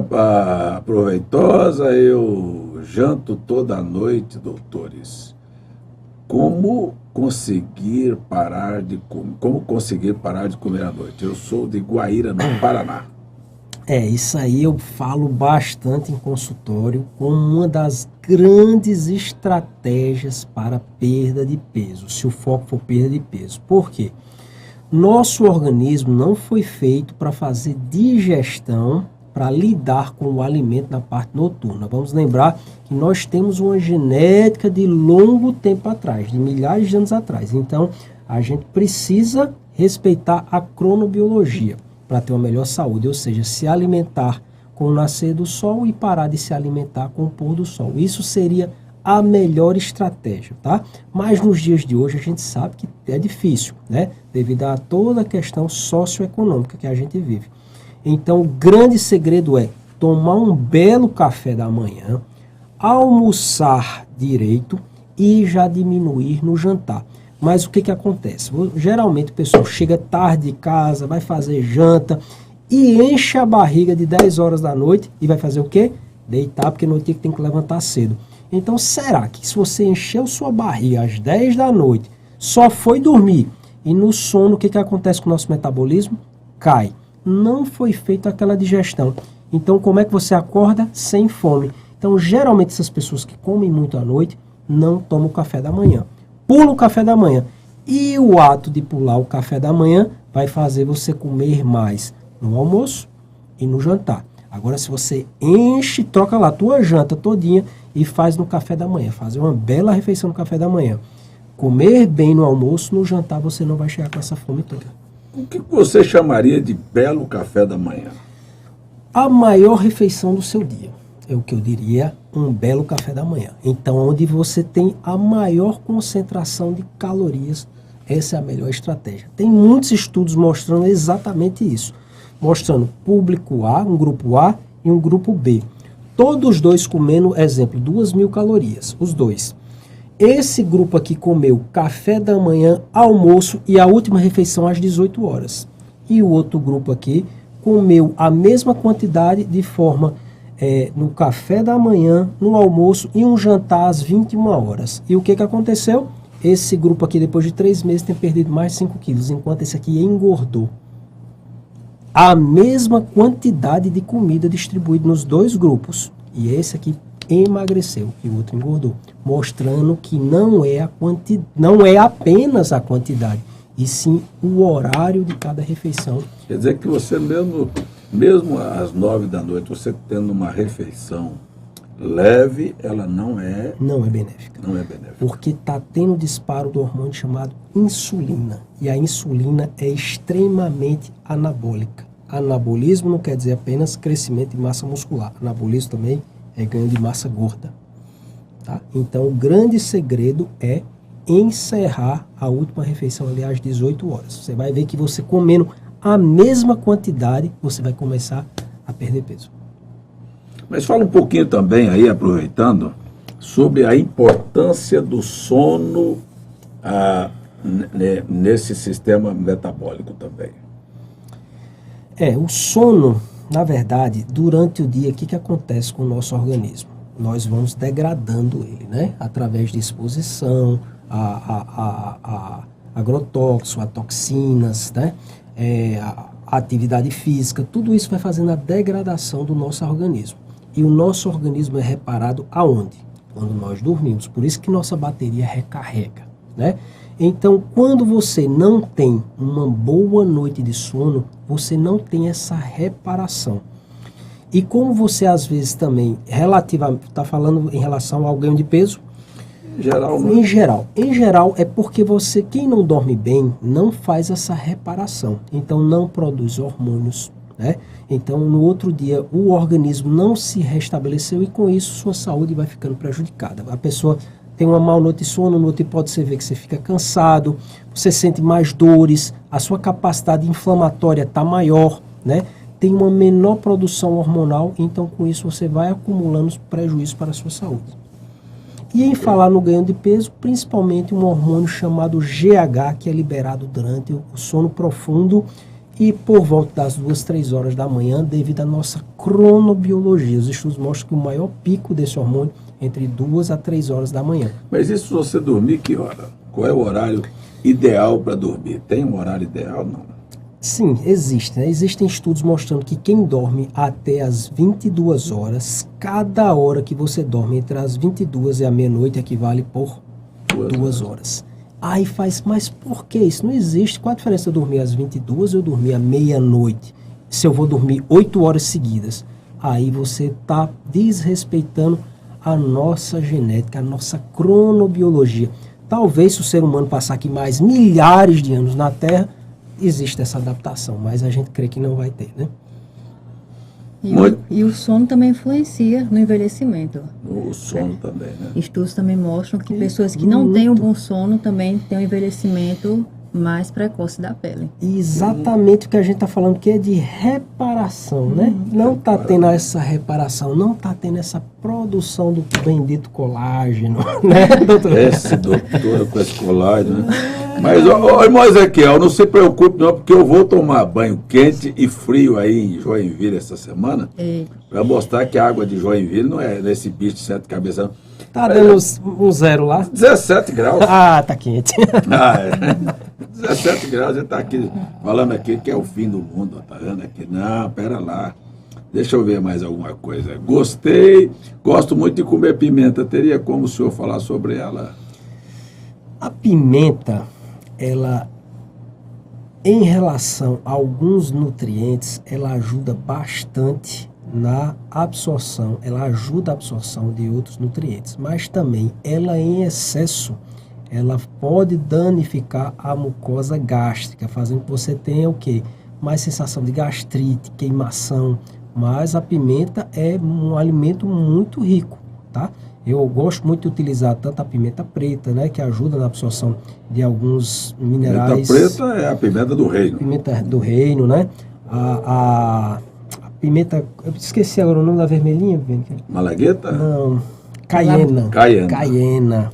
proveitosa. Eu janto toda noite, doutores. Como conseguir parar de comer à noite? Eu sou de Guaíra, no Paraná. Isso aí eu falo bastante em consultório como uma das grandes estratégias para perda de peso, se o foco for perda de peso. Por quê? Nosso organismo não foi feito para fazer digestão, para lidar com o alimento na parte noturna. Vamos lembrar que nós temos uma genética de longo tempo atrás, de milhares de anos atrás. Então, a gente precisa respeitar a cronobiologia para ter uma melhor saúde, ou seja, se alimentar com o nascer do sol e parar de se alimentar com o pôr do sol. Isso seria a melhor estratégia, tá? Mas nos dias de hoje a gente sabe que é difícil, né? Devido a toda a questão socioeconômica que a gente vive. Então, o grande segredo é tomar um belo café da manhã, almoçar direito e já diminuir no jantar. Mas o que acontece? Geralmente o pessoal chega tarde de casa, vai fazer janta e enche a barriga de 10 horas da noite e vai fazer o quê? Deitar, porque no dia que tem que levantar cedo. Então, será que se você encheu sua barriga às 10 da noite, só foi dormir e no sono o que acontece com o nosso metabolismo? Cai. Não foi feita aquela digestão. Então, como é que você acorda? Sem fome. Então, geralmente essas pessoas que comem muito à noite não tomam o café da manhã. Pula o café da manhã. E o ato de pular o café da manhã vai fazer você comer mais no almoço e no jantar. Agora, se você enche, troca lá a tua janta todinha e faz no café da manhã, fazer uma bela refeição no café da manhã, comer bem no almoço, no jantar você não vai chegar com essa fome toda. O que você chamaria de belo café da manhã? A maior refeição do seu dia. É o que eu diria, um belo café da manhã. Então, onde você tem a maior concentração de calorias, essa é a melhor estratégia. Tem muitos estudos mostrando exatamente isso. Mostrando público A, um grupo A e um grupo B. Todos os dois comendo, exemplo, 2.000 calorias, os dois. Esse grupo aqui comeu café da manhã, almoço e a última refeição às 18 horas. E o outro grupo aqui comeu a mesma quantidade de forma no café da manhã, no almoço e um jantar às 21 horas. E o que aconteceu? Esse grupo aqui, depois de 3 meses, tem perdido mais 5 quilos, enquanto esse aqui engordou. A mesma quantidade de comida distribuída nos dois grupos. E esse aqui emagreceu e o outro engordou. Mostrando que não é apenas a quantidade, e sim o horário de cada refeição. Quer dizer que você mesmo às 9 da noite, você tendo uma refeição leve, ela não é benéfica. Não é benéfica. Porque está tendo disparo do hormônio chamado insulina. E a insulina é extremamente anabólica. Anabolismo não quer dizer apenas crescimento de massa muscular. Anabolismo também é ganho de massa gorda. Tá? Então, o grande segredo é encerrar a última refeição ali às 18 horas. Você vai ver que você comendo a mesma quantidade, você vai começar a perder peso. Mas fala um pouquinho também aí, aproveitando, sobre a importância do sono nesse sistema metabólico também. O sono, na verdade, durante o dia, o que acontece com o nosso organismo? Nós vamos degradando ele, né? Através de exposição, a agrotóxicos, a toxinas, né? A atividade física, tudo isso vai fazendo a degradação do nosso organismo. E o nosso organismo é reparado aonde? Quando nós dormimos. Por isso que nossa bateria recarrega, né? Então, quando você não tem uma boa noite de sono, você não tem essa reparação. E como você, às vezes, também, está falando em relação ao ganho de peso? Em geral, não. Em geral, é porque quem não dorme bem, não faz essa reparação. Então, não produz hormônios, né? Então, no outro dia, o organismo não se restabeleceu e, com isso, sua saúde vai ficando prejudicada. A pessoa tem uma má noite de sono, no outro dia pode ver que você fica cansado, você sente mais dores, a sua capacidade inflamatória está maior, né? Tem uma menor produção hormonal, então com isso você vai acumulando prejuízos para a sua saúde. E em falar no ganho de peso, principalmente um hormônio chamado GH, que é liberado durante o sono profundo e por volta das 2, 3 horas da manhã, devido à nossa cronobiologia. Os estudos mostram que o maior pico desse hormônio entre 2 a 3 horas da manhã. Mas isso se você dormir, que hora? Qual é o horário ideal para dormir? Tem um horário ideal? Não. Sim, existe, né? Existem estudos mostrando que quem dorme até as 22 horas, cada hora que você dorme entre as 22 e a meia-noite equivale por 2 horas. Aí mas por que isso? Não existe. Qual a diferença de eu dormir às 22 e eu dormir à meia-noite? Se eu vou dormir 8 horas seguidas, aí você está desrespeitando a nossa genética, a nossa cronobiologia. Talvez se o ser humano passar aqui mais milhares de anos na Terra, existe essa adaptação, mas a gente crê que não vai ter, né? E o sono também influencia no envelhecimento. O sono também, né? Estudos também mostram que pessoas que não têm um bom sono também têm um envelhecimento mais precoce da pele. Exatamente o que a gente está falando, que é de reparação, né? Não está tendo essa reparação, não está tendo essa produção do bendito colágeno, né, doutor? Esse doutor com esse colágeno, né? Mas, irmão Ezequiel, não se preocupe não, porque eu vou tomar banho quente e frio aí em Joinville essa semana, para mostrar que a água de Joinville não é nesse bicho de 7 cabeças. Tá dando um zero lá? 17 graus. Ah, tá quente. 17 graus, a gente tá aqui falando aqui que é o fim do mundo, tá vendo aqui? Não, pera lá. Deixa eu ver mais alguma coisa. Gostei, gosto muito de comer pimenta. Teria como o senhor falar sobre ela? A pimenta, ela, em relação a alguns nutrientes, ela ajuda bastante na absorção, ela ajuda a absorção de outros nutrientes, mas também ela em excesso, ela pode danificar a mucosa gástrica, fazendo que você tenha o quê? Mais sensação de gastrite, queimação, mas a pimenta é um alimento muito rico, tá? Eu gosto muito de utilizar tanto a pimenta preta, né, que ajuda na absorção de alguns minerais. Pimenta preta é a pimenta do reino. Pimenta do reino, né? A pimenta, eu esqueci agora o nome da vermelhinha. Malagueta? Não, caiena. Caiena.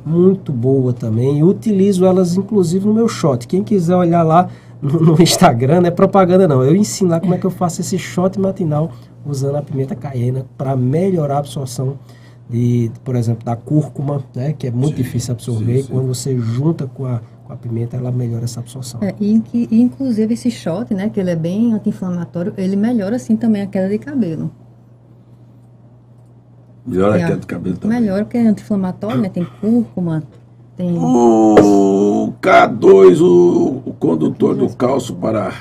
Muito boa também. Eu utilizo elas, inclusive, no meu shot. Quem quiser olhar lá no Instagram, não é propaganda não. Eu ensino lá como é que eu faço esse shot matinal usando a pimenta caiena para melhorar a absorção por exemplo, da cúrcuma, né, que é muito difícil absorver. Quando você junta com a pimenta, ela melhora essa absorção. Inclusive esse shot, né, que ele é bem anti-inflamatório, ele melhora assim também a queda de cabelo. Melhora a queda de cabelo também. Melhora porque é anti-inflamatório, né, tem cúrcuma, tem... O K2, o condutor do cálcio para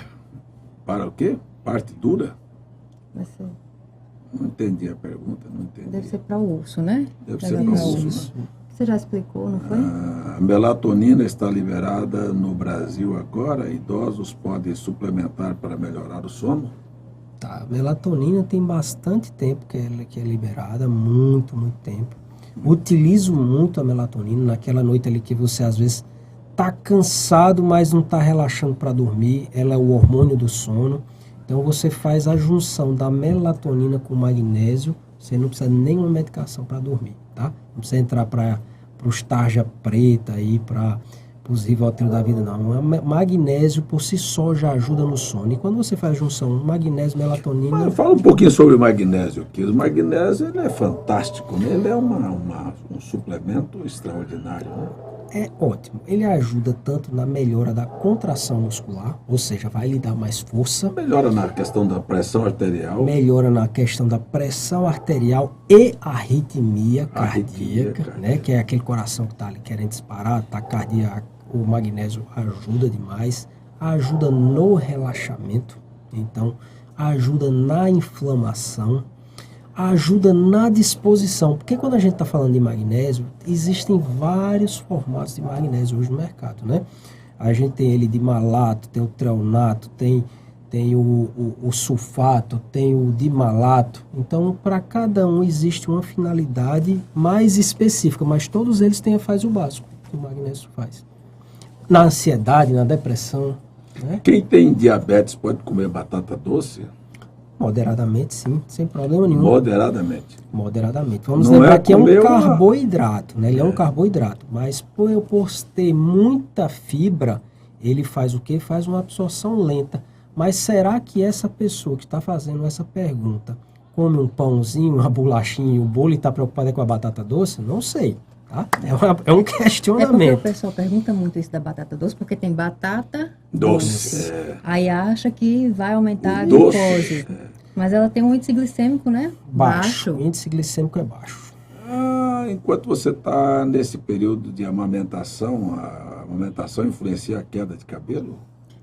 o quê? Parte dura? Vai ser... Não entendi a pergunta, não entendi. Deve ser para o urso, né? Deve ser para o urso. Você já explicou, não foi? A melatonina está liberada no Brasil agora. Idosos podem suplementar para melhorar o sono? Tá, a melatonina tem bastante tempo que é liberada, muito tempo. Utilizo muito a melatonina naquela noite ali que você às vezes está cansado, mas não está relaxando para dormir. Ela é o hormônio do sono. Então você faz a junção da melatonina com magnésio. Você não precisa de nenhuma medicação para dormir, tá? Não precisa entrar para os tarja preta aí, para os Rivotril da vida, não. Magnésio por si só já ajuda no sono. E quando você faz a junção magnésio, melatonina... Mas fala um pouquinho sobre o magnésio aqui. O magnésio ele é fantástico, né? Ele é um suplemento extraordinário, né? É ótimo. Ele ajuda tanto na melhora da contração muscular, ou seja, vai lhe dar mais força. Melhora na questão da pressão arterial. Melhora na questão da pressão arterial e arritmia cardíaca, né? Que é aquele coração que está ali querendo disparar, tá cardíaco. O magnésio ajuda demais. Ajuda no relaxamento. Então, ajuda na inflamação. Ajuda na disposição, porque quando a gente está falando de magnésio, existem vários formatos de magnésio hoje no mercado, né? A gente tem ele de malato, tem o treonato, tem o sulfato, tem o dimalato. Então, para cada um existe uma finalidade mais específica, mas todos eles faz o básico que o magnésio faz. Na ansiedade, na depressão, né? Quem tem diabetes pode comer batata doce? Moderadamente, sim, sem problema nenhum. Moderadamente. Moderadamente. Vamos Não lembrar é que é um comer carboidrato, né? Ele é um carboidrato, mas por ter muita fibra, ele faz o quê? Faz uma absorção lenta. Mas será que essa pessoa que está fazendo essa pergunta come um pãozinho, uma bolachinha e um bolo e está preocupada com a batata doce? Não sei, tá? É um questionamento. É porque o pessoal pergunta muito isso da batata doce, porque tem batata doce. Aí acha que vai aumentar a glicose. Mas ela tem um índice glicêmico, né? Baixo. O índice glicêmico é baixo. Enquanto você está nesse período de amamentação, a amamentação influencia a queda de cabelo?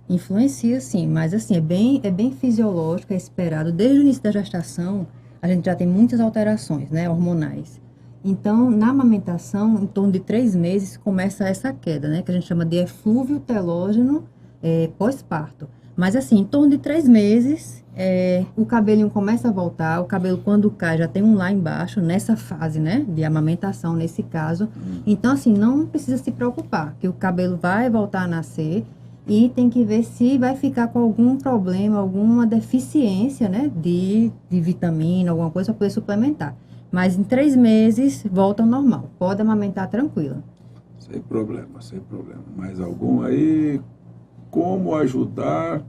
Influencia, sim, mas assim, é bem fisiológico, é esperado. Desde o início da gestação, a gente já tem muitas alterações, né, hormonais. Então, na amamentação, em torno de 3 meses, começa essa queda, né, que a gente chama de eflúvio telógeno pós-parto. Mas assim, em torno de 3 meses, o cabelinho começa a voltar, o cabelo quando cai já tem um lá embaixo, nessa fase, né, de amamentação, nesse caso. Então, assim, não precisa se preocupar, que o cabelo vai voltar a nascer e tem que ver se vai ficar com algum problema, alguma deficiência, né, de vitamina, alguma coisa para poder suplementar. Mas em 3 meses, volta ao normal. Pode amamentar tranquila. Sem problema, sem problema. Mais algum aí? Como ajudar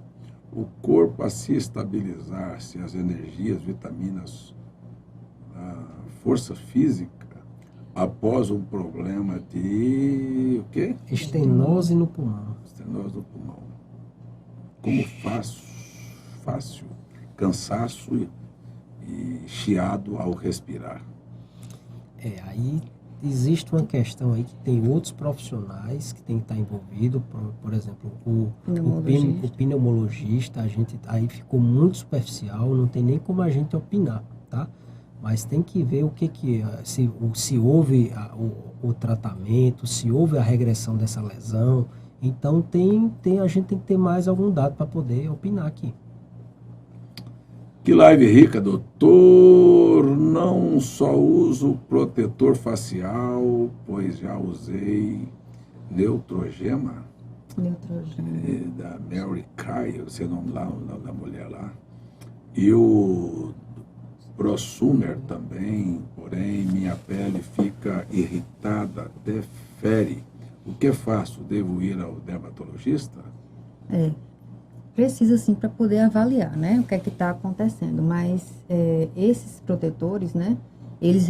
o corpo a se estabilizar, se as energias, vitaminas, a força física, após um problema de... o quê? Estenose no pulmão. Estenose no pulmão. Como fácil, cansaço e chiado ao respirar. Aí existe uma questão aí que tem outros profissionais que tem que estar envolvido, por exemplo, o pneumologista, a gente aí ficou muito superficial, não tem nem como a gente opinar, tá? Mas tem que ver o que se houve o tratamento, se houve a regressão dessa lesão. Então a gente tem que ter mais algum dado para poder opinar aqui. Que live rica, doutor. Não só uso protetor facial, pois já usei Neutrogena. Da Mary Kay, eu sei o nome lá, o nome da mulher lá. E o Prosumer também, porém minha pele fica irritada, até fere. O que faço? Devo ir ao dermatologista? Precisa sim para poder avaliar, né, o que é que está acontecendo, mas esses protetores, né, eles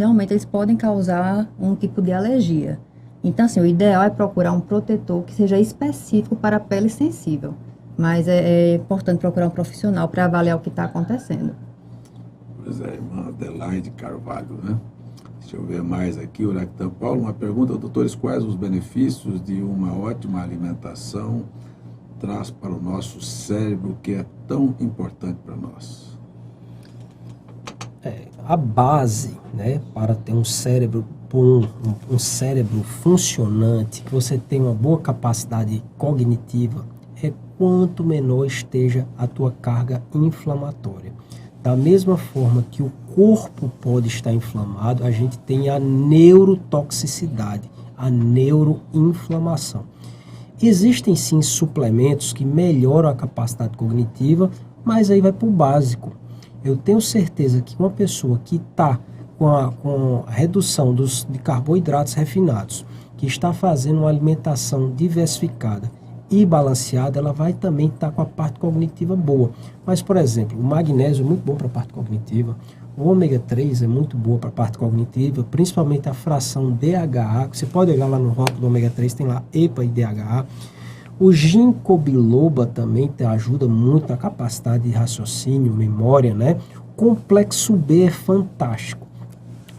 podem causar um tipo de alergia. Então, assim, o ideal é procurar um protetor que seja específico para a pele sensível, mas é importante procurar um profissional para avaliar o que está acontecendo. Pois é, irmã Adelaide Carvalho, né? Deixa eu ver mais aqui, o Lactan Paulo, uma pergunta, doutores, quais os benefícios de uma ótima alimentação traz para o nosso cérebro, que é tão importante para nós? A base, né, para ter um cérebro bom, um cérebro funcionante, que você tenha uma boa capacidade cognitiva, é quanto menor esteja a tua carga inflamatória. Da mesma forma que o corpo pode estar inflamado, a gente tem a neurotoxicidade, a neuroinflamação. Existem sim suplementos que melhoram a capacidade cognitiva, mas aí vai para o básico. Eu tenho certeza que uma pessoa que está com a redução de carboidratos refinados, que está fazendo uma alimentação diversificada e balanceada, ela vai também estar com a parte cognitiva boa. Mas, por exemplo, o magnésio é muito bom para a parte cognitiva, o ômega 3 é muito boa para a parte cognitiva, principalmente a fração DHA, que você pode olhar lá no rótulo do ômega 3, tem lá EPA e DHA. O ginkgo biloba também ajuda muito na capacidade de raciocínio, memória, né? Complexo B é fantástico.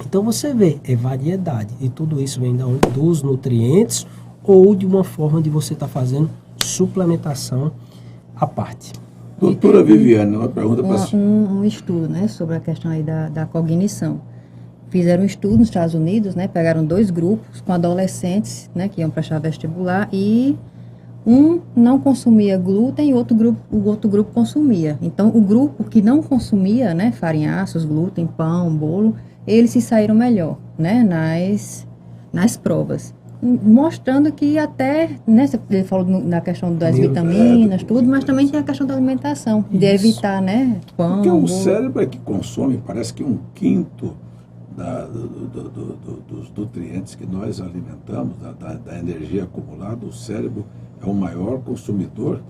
Então você vê, é variedade. E tudo isso vem dos nutrientes ou de uma forma de você estar fazendo suplementação à parte. Doutora Viviane, uma pergunta para a senhora. Um estudo, né, sobre a questão aí da cognição. Fizeram um estudo nos Estados Unidos, né, pegaram 2 grupos com adolescentes, né, que iam prestar vestibular, e um não consumia glúten e o outro grupo consumia. Então, o grupo que não consumia, né, farinhaços, glúten, pão, bolo, eles se saíram melhor, né, nas provas. Mostrando que até, né, ele falou na questão das vitaminas, tudo, mas também tem a questão da alimentação, de evitar, né, pão, porque o bolo. cérebro é que consome, parece que 1/5 dos nutrientes que nós alimentamos, da energia acumulada. O cérebro é o maior consumidor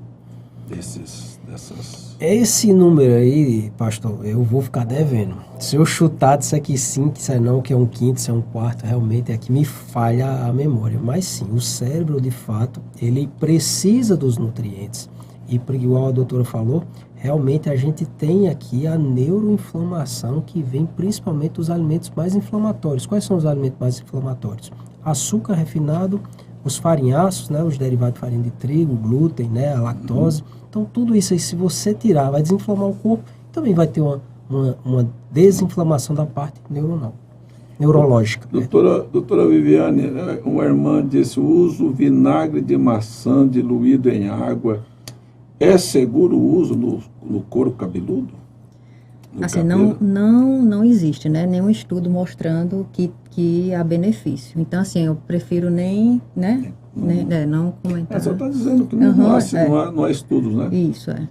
dessas... Esse número aí, pastor, eu vou ficar devendo. Se eu chutar, disser que sim, que isso não, que é 1/5, isso é 1/4, realmente é que me falha a memória. Mas sim, o cérebro, de fato, ele precisa dos nutrientes. E, igual a doutora falou, realmente a gente tem aqui a neuroinflamação que vem principalmente dos alimentos mais inflamatórios. Quais são os alimentos mais inflamatórios? Açúcar refinado, os farinhaços, né, os derivados de farinha de trigo, glúten, né, a lactose. Então, tudo isso aí, se você tirar, vai desinflamar o corpo, também vai ter uma desinflamação da parte neurológica. Doutora Viviane, uma irmã disse: o uso vinagre de maçã diluído em água, é seguro o uso no couro cabeludo? Assim, não existe, né, nenhum estudo mostrando que há benefício. Então, assim, eu prefiro nem não comentar. Você está dizendo que não há estudos, né? Isso, é.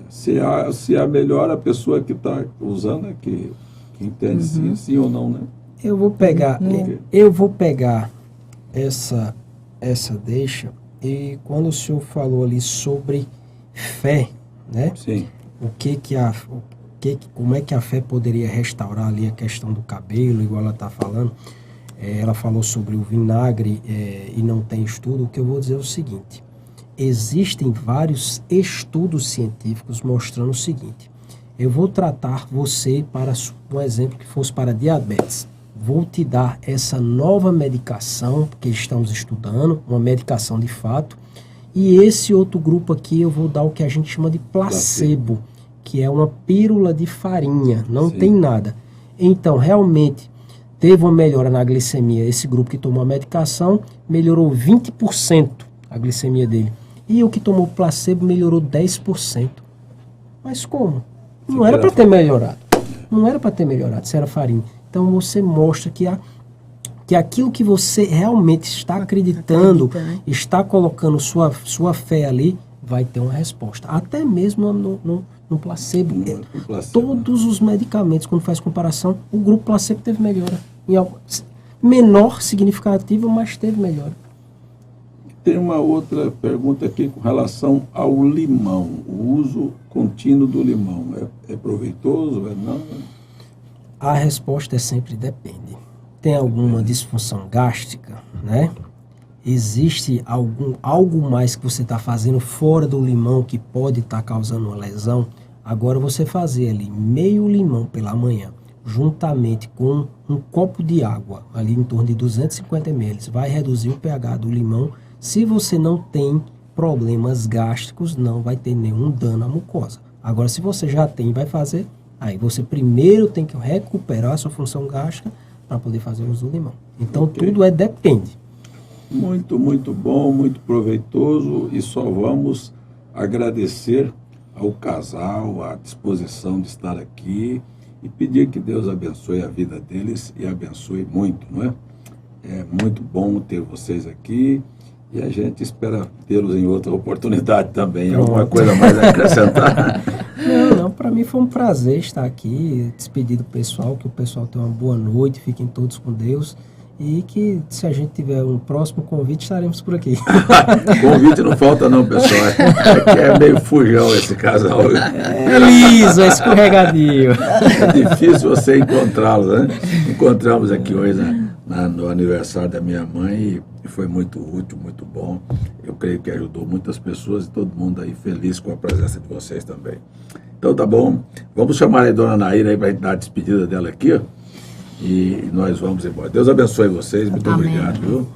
Se há melhor, a pessoa que está usando é que entende sim ou não, né? Eu vou pegar essa deixa, e quando o senhor falou ali sobre fé, né? Sim. Como é que a fé poderia restaurar ali a questão do cabelo, igual ela está falando. Ela falou sobre o vinagre e não tem estudo. O que eu vou dizer é o seguinte: existem vários estudos científicos mostrando o seguinte. Eu vou tratar você para um exemplo que fosse para diabetes. Vou te dar essa nova medicação, que estamos estudando, uma medicação de fato, e esse outro grupo aqui eu vou dar o que a gente chama de placebo, que é uma pílula de farinha, não tem nada. Então, realmente, teve uma melhora na glicemia. Esse grupo que tomou a medicação melhorou 20% a glicemia dele. E o que tomou placebo melhorou 10%. Mas como? Não era para ter melhorado. Não era para ter melhorado, se era farinha. Então, você mostra que aquilo que você realmente está acreditando, está colocando sua fé ali, vai ter uma resposta. Até mesmo no placebo. Todos os medicamentos, quando faz comparação, o grupo placebo teve melhora. Em algo menor significativo, mas teve melhora. Tem uma outra pergunta aqui com relação ao limão. O uso contínuo do limão é proveitoso? É não? A resposta é sempre depende. Tem alguma disfunção gástrica, né? Existe algo mais que você está fazendo fora do limão que pode estar causando uma lesão? Agora, você fazer ali meio limão pela manhã, juntamente com um copo de água, ali em torno de 250 ml, vai reduzir o pH do limão. Se você não tem problemas gástricos, não vai ter nenhum dano à mucosa. Agora, se você já tem e vai fazer, aí você primeiro tem que recuperar a sua função gástrica para poder fazer o uso do limão. Então, tudo depende. Muito, muito bom, muito proveitoso, e só vamos agradecer ao casal, à disposição de estar aqui e pedir que Deus abençoe a vida deles e abençoe muito, não é? É muito bom ter vocês aqui e a gente espera tê-los em outra oportunidade também. Alguma coisa mais a acrescentar? Não, para mim foi um prazer estar aqui, despedir do pessoal, que o pessoal tenha uma boa noite, fiquem todos com Deus e que se a gente tiver um próximo convite, estaremos por aqui. Convite não falta não, pessoal. É meio fujão esse casal. É liso, é escorregadio. É difícil você encontrá-los, né? Encontramos aqui hoje no aniversário da minha mãe e foi muito útil, muito bom. Eu creio que ajudou muitas pessoas e todo mundo aí feliz com a presença de vocês também. Então tá bom, vamos chamar a dona Naira aí para a gente dar a despedida dela aqui, ó, e nós vamos embora. Deus abençoe vocês, muito Amém. obrigado, viu?